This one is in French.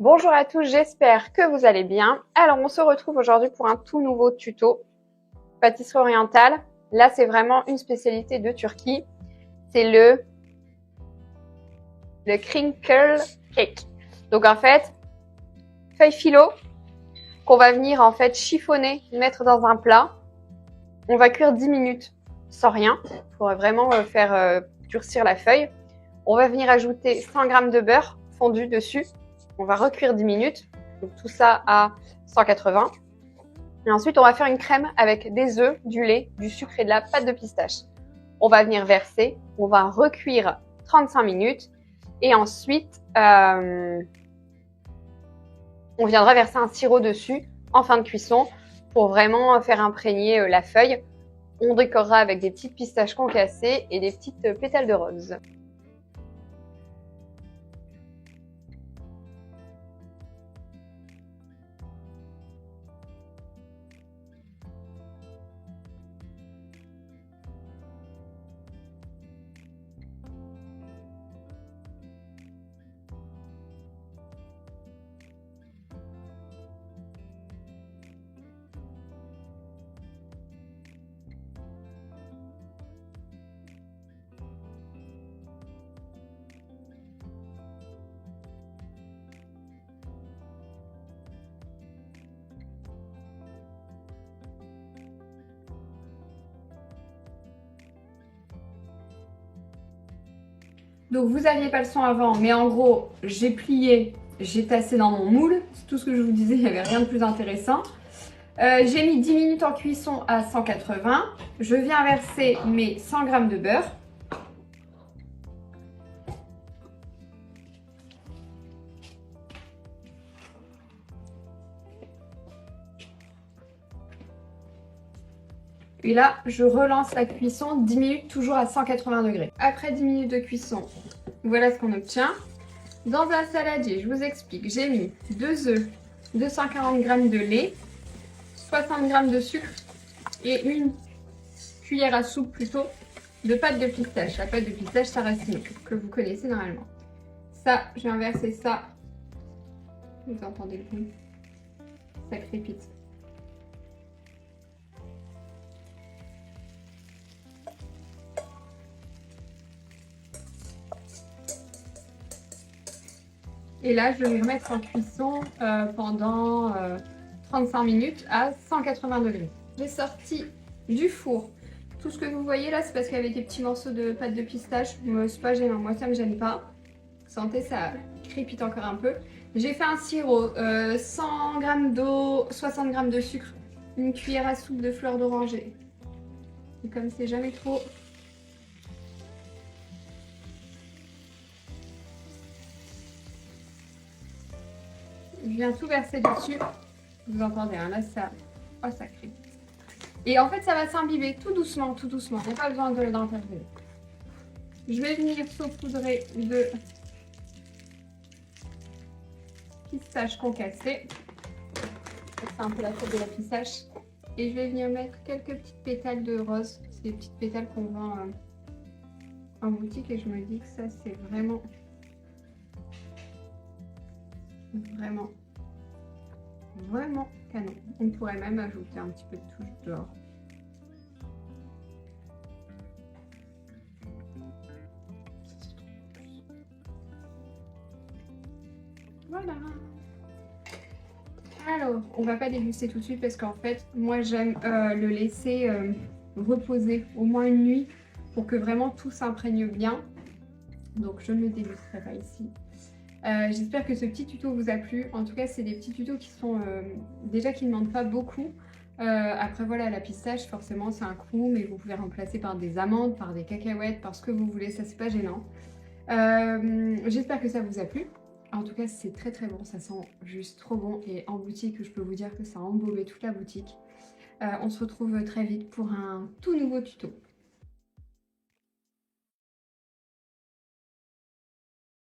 Bonjour à tous, j'espère que vous allez bien. Alors, on se retrouve aujourd'hui pour un tout nouveau tuto pâtisserie orientale. Là, c'est vraiment une spécialité de Turquie. C'est le crinkle cake. Donc, en fait, feuille phyllo qu'on va venir en fait chiffonner, mettre dans un plat. On va cuire 10 minutes sans rien pour vraiment faire durcir la feuille. On va venir ajouter 100 g de beurre fondu dessus. On va recuire 10 minutes. Donc, tout ça à 180. Et ensuite, on va faire une crème avec des œufs, du lait, du sucre et de la pâte de pistache. On va venir verser, on va recuire 35 minutes et ensuite, on viendra verser un sirop dessus en fin de cuisson pour vraiment faire imprégner la feuille. On décorera avec des petites pistaches concassées et des petites pétales de rose. Donc vous n'aviez pas le son avant, mais en gros, j'ai plié, j'ai tassé dans mon moule. C'est tout ce que je vous disais, il n'y avait rien de plus intéressant. J'ai mis 10 minutes en cuisson à 180. Je viens verser mes 100 g de beurre. Et là, je relance la cuisson 10 minutes, toujours à 180 degrés. Après 10 minutes de cuisson, voilà ce qu'on obtient. Dans un saladier, je vous explique, j'ai mis 2 œufs, 240 g de lait, 60 g de sucre et une cuillère à soupe plutôt de pâte de pistache. La pâte de pistache, ça racine que vous connaissez normalement. Ça, je vais inverser ça. Vous entendez le bruit? Ça crépite. Et là, je vais remettre en cuisson pendant 35 minutes à 180 degrés. J'ai sorti du four. Tout ce que vous voyez là, c'est parce qu'il y avait des petits morceaux de pâte de pistache. C'est pas gênant, moi ça me gêne pas. Sentez, ça crépite encore un peu. J'ai fait un sirop, 100 g d'eau, 60 g de sucre, une cuillère à soupe de fleurs d'oranger. Et comme c'est jamais trop... Je viens tout verser dessus. Vous entendez, hein, là ça... Oh, ça crépite. Et en fait, ça va s'imbiber tout doucement, tout doucement. Il n'y a pas besoin d'intervenir. Je vais venir saupoudrer de pistache concassée. C'est un peu la tête de la pistache. Et je vais venir mettre quelques petites pétales de rose. C'est des petites pétales qu'on vend en boutique. Et je me dis que ça, c'est vraiment canon. On pourrait même ajouter un petit peu de touche d'or. Voilà. Alors, on va pas déguster tout de suite parce qu'en fait, moi j'aime le laisser reposer au moins une nuit pour que vraiment tout s'imprègne bien. Donc je ne le dégusterai pas ici. J'espère que ce petit tuto vous a plu. En tout cas, c'est des petits tutos qui sont déjà qui ne demandent pas beaucoup. Après voilà, la pistache, forcément c'est un coup, mais vous pouvez remplacer par des amandes, par des cacahuètes, par ce que vous voulez, ça c'est pas gênant. J'espère que ça vous a plu. En tout cas, c'est très très bon, ça sent juste trop bon. Et en boutique, je peux vous dire que ça a embaumé toute la boutique. On se retrouve très vite pour un tout nouveau tuto.